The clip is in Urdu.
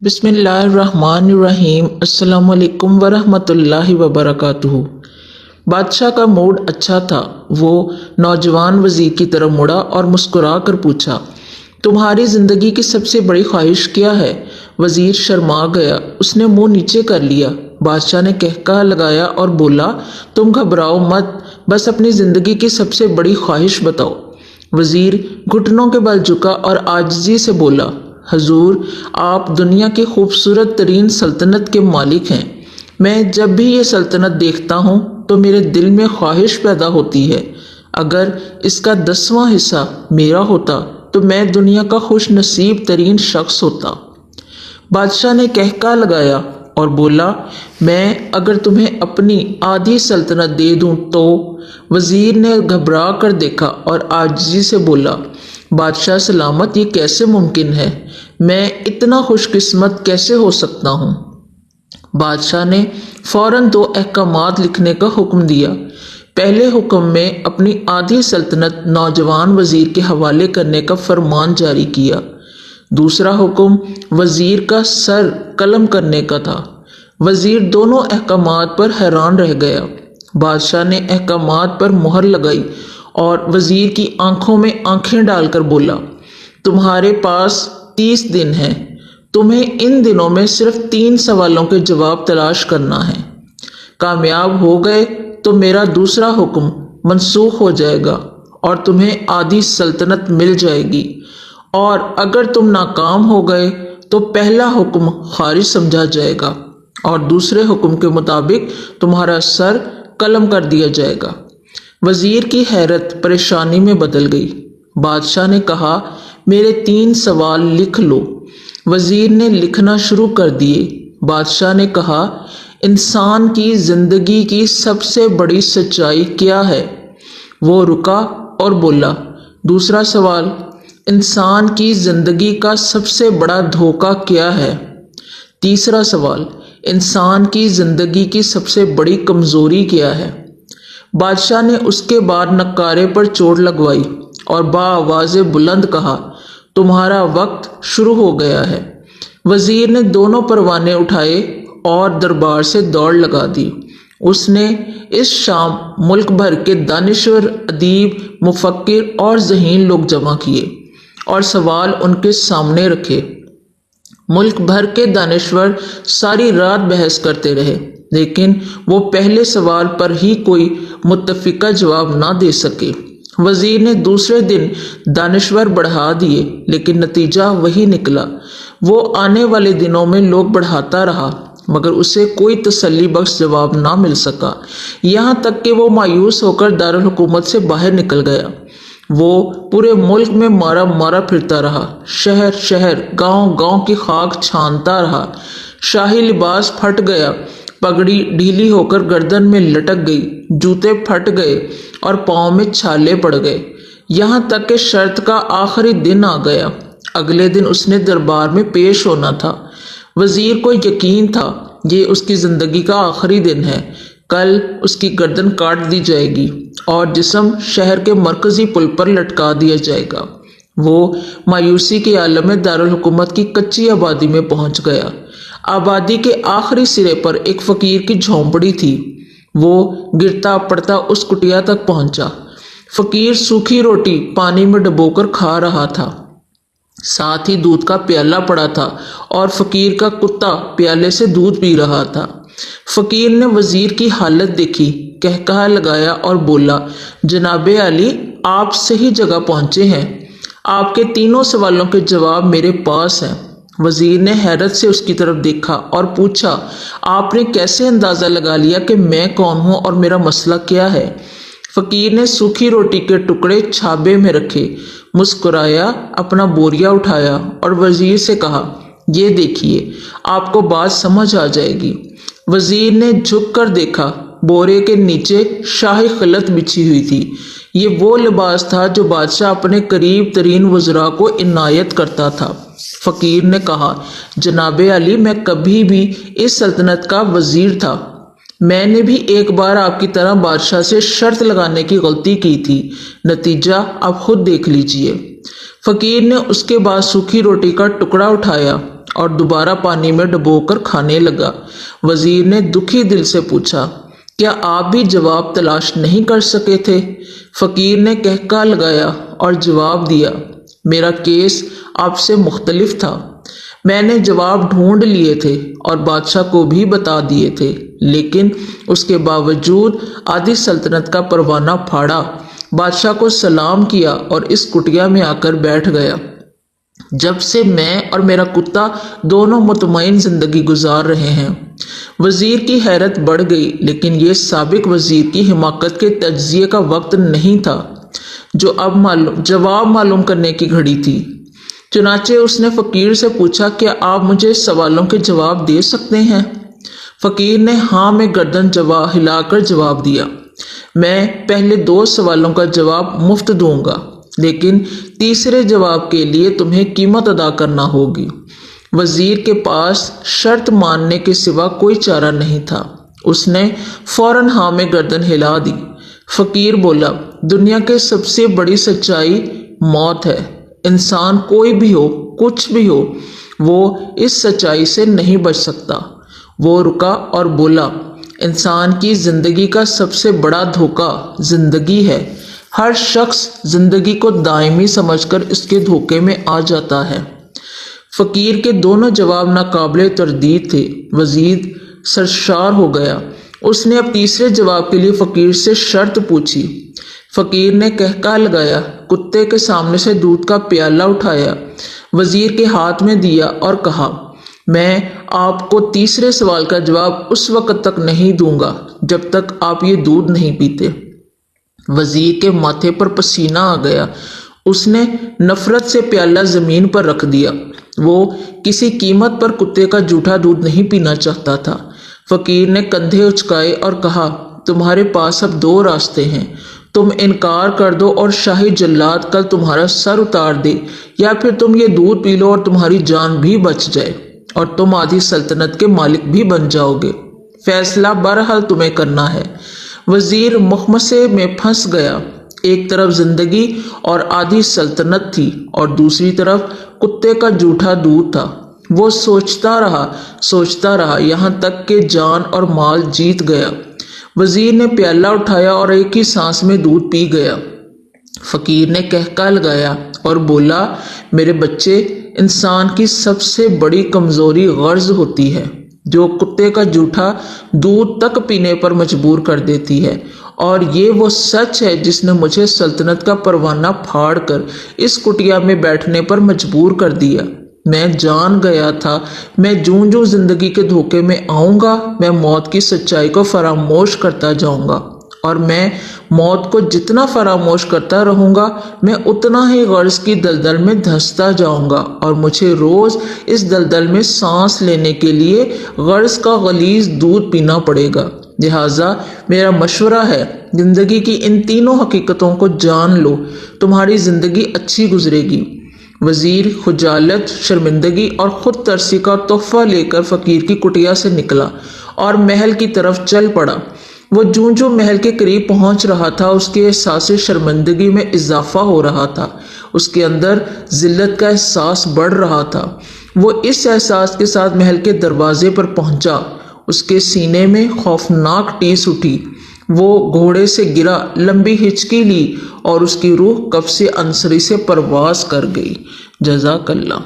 بسم اللہ الرحمن الرحیم۔ السلام علیکم ورحمۃ اللہ وبرکاتہ۔ بادشاہ کا موڈ اچھا تھا۔ وہ نوجوان وزیر کی طرف مڑا اور مسکرا کر پوچھا، تمہاری زندگی کی سب سے بڑی خواہش کیا ہے؟ وزیر شرما گیا، اس نے منہ نیچے کر لیا۔ بادشاہ نے کہکہا لگایا اور بولا، تم گھبراؤ مت، بس اپنی زندگی کی سب سے بڑی خواہش بتاؤ۔ وزیر گھٹنوں کے بل جھکا اور عاجزی سے بولا، حضور، آپ دنیا کی خوبصورت ترین سلطنت کے مالک ہیں۔ میں جب بھی یہ سلطنت دیکھتا ہوں تو میرے دل میں خواہش پیدا ہوتی ہے، اگر اس کا 10واں حصہ میرا ہوتا تو میں دنیا کا خوش نصیب ترین شخص ہوتا۔ بادشاہ نے کہکہا لگایا اور بولا، میں اگر تمہیں اپنی آدھی سلطنت دے دوں تو؟ وزیر نے گھبرا کر دیکھا اور عاجزی سے بولا، بادشاہ سلامت، یہ کیسے ممکن ہے؟ میں اتنا خوش قسمت کیسے ہو سکتا ہوں؟ بادشاہ نے فوراً 2 احکامات لکھنے کا حکم دیا۔ پہلے حکم میں اپنی آدھی سلطنت نوجوان وزیر کے حوالے کرنے کا فرمان جاری کیا۔ دوسرا حکم وزیر کا سر قلم کرنے کا تھا۔ وزیر دونوں احکامات پر حیران رہ گیا۔ بادشاہ نے احکامات پر مہر لگائی اور وزیر کی آنکھوں میں آنکھیں ڈال کر بولا، تمہارے پاس 30 دن ہیں۔ تمہیں ان دنوں میں صرف 3 سوالوں کے جواب تلاش کرنا ہے۔ کامیاب ہو گئے تو میرا دوسرا حکم منسوخ ہو جائے گا اور تمہیں آدھی سلطنت مل جائے گی، اور اگر تم ناکام ہو گئے تو پہلا حکم خارج سمجھا جائے گا اور دوسرے حکم کے مطابق تمہارا سر قلم کر دیا جائے گا۔ وزیر کی حیرت پریشانی میں بدل گئی۔ بادشاہ نے کہا، میرے 3 سوال لکھ لو۔ وزیر نے لکھنا شروع کر دیے۔ بادشاہ نے کہا، انسان کی زندگی کی سب سے بڑی سچائی کیا ہے؟ وہ رکا اور بولا، دوسرا سوال، انسان کی زندگی کا سب سے بڑا دھوکہ کیا ہے؟ تیسرا سوال، انسان کی زندگی کی سب سے بڑی کمزوری کیا ہے؟ بادشاہ نے اس کے بعد نقارے پر چوٹ لگوائی اور بآواز بلند کہا، تمہارا وقت شروع ہو گیا ہے۔ وزیر نے دونوں پروانے اٹھائے اور دربار سے دوڑ لگا دی۔ اس نے اس شام ملک بھر کے دانشور، ادیب، مفکر اور ذہین لوگ جمع کیے اور سوال ان کے سامنے رکھے۔ ملک بھر کے دانشور ساری رات بحث کرتے رہے، لیکن وہ پہلے سوال پر ہی کوئی متفقہ جواب نہ دے سکے۔ وزیر نے دوسرے دن دانشور بڑھا دیے، لیکن نتیجہ وہی نکلا۔ وہ آنے والے دنوں میں لوگ بڑھاتا رہا، مگر اسے کوئی تسلی بخش جواب نہ مل سکا، یہاں تک کہ وہ مایوس ہو کر دارالحکومت سے باہر نکل گیا۔ وہ پورے ملک میں مارا مارا پھرتا رہا، شہر شہر، گاؤں گاؤں کی خاک چھانتا رہا۔ شاہی لباس پھٹ گیا، پگڑی ڈھیلی ہو کر گردن میں لٹک گئی، جوتے پھٹ گئے اور پاؤں میں چھالے پڑ گئے، یہاں تک کہ شرط کا آخری دن آ گیا۔ اگلے دن اس نے دربار میں پیش ہونا تھا۔ وزیر کو یقین تھا، یہ اس کی زندگی کا آخری دن ہے۔ کل اس کی گردن کاٹ دی جائے گی اور جسم شہر کے مرکزی پل پر لٹکا دیا جائے گا۔ وہ مایوسی کے عالم میں دارالحکومت کی کچی آبادی میں پہنچ گیا۔ آبادی کے آخری سرے پر ایک فقیر کی جھونپڑی تھی۔ وہ گرتا پڑتا اس کٹیا تک پہنچا۔ فقیر سوکھی روٹی پانی میں ڈبو کر کھا رہا تھا، ساتھ ہی دودھ کا پیالہ پڑا تھا اور فقیر کا کتا پیالے سے دودھ پی رہا تھا۔ فقیر نے وزیر کی حالت دیکھی، کہکہا لگایا اور بولا، جناب عالی، آپ صحیح جگہ پہنچے ہیں۔ آپ کے 3 سوالوں کے جواب میرے پاس ہیں۔ وزیر نے حیرت سے اس کی طرف دیکھا اور پوچھا، آپ نے کیسے اندازہ لگا لیا کہ میں کون ہوں اور میرا مسئلہ کیا ہے؟ فقیر نے سوکھی روٹی کے ٹکڑے چھابے میں رکھے، مسکرایا، اپنا بوریا اٹھایا اور وزیر سے کہا، یہ دیکھیے، آپ کو بات سمجھ آ جائے گی۔ وزیر نے جھک کر دیکھا، بورے کے نیچے شاہی خلعت بچھی ہوئی تھی۔ یہ وہ لباس تھا جو بادشاہ اپنے قریب ترین وزراء کو عنایت کرتا تھا۔ فقیر نے کہا، جناب علی، میں کبھی بھی اس سلطنت کا وزیر تھا۔ میں نے بھی ایک بار آپ کی طرح بادشاہ سے شرط لگانے کی غلطی کی تھی، نتیجہ آپ خود دیکھ لیجئے۔ فقیر نے اس کے بعد سوکھی روٹی کا ٹکڑا اٹھایا اور دوبارہ پانی میں ڈبو کر کھانے لگا۔ وزیر نے دکھی دل سے پوچھا، کیا آپ بھی جواب تلاش نہیں کر سکے تھے؟ فقیر نے کہکا لگایا اور جواب دیا، میرا کیس آپ سے مختلف تھا۔ میں نے جواب ڈھونڈ لیے تھے اور بادشاہ کو بھی بتا دیے تھے، لیکن اس کے باوجود آدھی سلطنت کا پروانہ پھاڑا، بادشاہ کو سلام کیا اور اس کٹیا میں آ کر بیٹھ گیا۔ جب سے میں اور میرا کتا دونوں مطمئن زندگی گزار رہے ہیں۔ وزیر کی حیرت بڑھ گئی، لیکن یہ سابق وزیر کی حماقت کے تجزیے کا وقت نہیں تھا، جواب معلوم کرنے کی گھڑی تھی۔ چنانچہ اس نے فقیر سے پوچھا، کیا آپ مجھے اس سوالوں کے جواب دے سکتے ہیں؟ فقیر نے ہاں میں گردن ہلا کر جواب دیا، میں پہلے 2 سوالوں کا جواب مفت دوں گا، لیکن تیسرے جواب کے لیے تمہیں قیمت ادا کرنا ہوگی۔ وزیر کے پاس شرط ماننے کے سوا کوئی چارہ نہیں تھا۔ اس نے فوراً ہاں میں گردن ہلا دی۔ فقیر بولا، دنیا کے سب سے بڑی سچائی موت ہے۔ انسان کوئی بھی ہو، کچھ بھی ہو، وہ اس سچائی سے نہیں بچ سکتا۔ وہ رکا اور بولا، انسان کی زندگی کا سب سے بڑا دھوکہ زندگی ہے۔ ہر شخص زندگی کو دائمی سمجھ کر اس کے دھوکے میں آ جاتا ہے۔ فقیر کے دونوں جواب ناقابل تردید تھے۔ وزیر سرشار ہو گیا۔ اس نے اب تیسرے جواب کے لیے فقیر سے شرط پوچھی۔ فقیر نے کہکا لگایا، کتے کے سامنے سے دودھ کا پیالہ اٹھایا، وزیر کے ہاتھ میں دیا اور کہا، میں آپ کو تیسرے سوال کا جواب اس وقت تک نہیں دوں گا جب تک آپ یہ دودھ نہیں پیتے۔ وزیر کے ماتھے پر پسینہ آ گیا۔ اس نے نفرت سے پیالہ زمین پر رکھ دیا۔ وہ کسی قیمت پر کتے کا جھوٹا دودھ نہیں پینا چاہتا تھا۔ فقیر نے کندھے اچکائے اور کہا، تمہارے پاس اب 2 راستے ہیں، تم انکار کر دو اور شاہی جلاد کل تمہارا سر اتار دے، یا پھر تم یہ دودھ پی لو اور تمہاری جان بھی بچ جائے اور تم آدھی سلطنت کے مالک بھی بن جاؤ گے۔ فیصلہ بہرحال تمہیں کرنا ہے۔ وزیر مخمصے میں پھنس گیا۔ ایک طرف زندگی اور آدھی سلطنت تھی اور دوسری طرف کتے کا جھوٹا دودھ تھا۔ وہ سوچتا رہا یہاں تک کہ جان اور مال جیت گیا۔ وزیر نے پیالہ اٹھایا اور ایک ہی سانس میں دودھ پی گیا۔ فقیر نے کہکا لگایا اور بولا، میرے بچے، انسان کی سب سے بڑی کمزوری غرض ہوتی ہے، جو کتے کا جھوٹا دودھ تک پینے پر مجبور کر دیتی ہے، اور یہ وہ سچ ہے جس نے مجھے سلطنت کا پروانہ پھاڑ کر اس کٹیا میں بیٹھنے پر مجبور کر دیا۔ میں جان گیا تھا میں جوں جوں زندگی کے دھوکے میں آؤں گا، میں موت کی سچائی کو فراموش کرتا جاؤں گا، اور میں موت کو جتنا فراموش کرتا رہوں گا، میں اتنا ہی غرض کی دلدل میں دھنستا جاؤں گا، اور مجھے روز اس دلدل میں سانس لینے کے لیے غرض کا غلیظ دودھ پینا پڑے گا۔ لہٰذا میرا مشورہ ہے، زندگی کی ان تینوں حقیقتوں کو جان لو، تمہاری زندگی اچھی گزرے گی۔ وزیر خجالت، شرمندگی اور خود ترسی کا تحفہ لے کر فقیر کی کٹیا سے نکلا اور محل کی طرف چل پڑا۔ وہ جوں جوں محل کے قریب پہنچ رہا تھا، اس کے احساس شرمندگی میں اضافہ ہو رہا تھا، اس کے اندر ذلت کا احساس بڑھ رہا تھا۔ وہ اس احساس کے ساتھ محل کے دروازے پر پہنچا۔ اس کے سینے میں خوفناک ٹیس اٹھی۔ وہ گھوڑے سے گرا، لمبی ہچکی لی اور اس کی روح قفس عنصری سے پرواز کر گئی۔ جزاک اللہ۔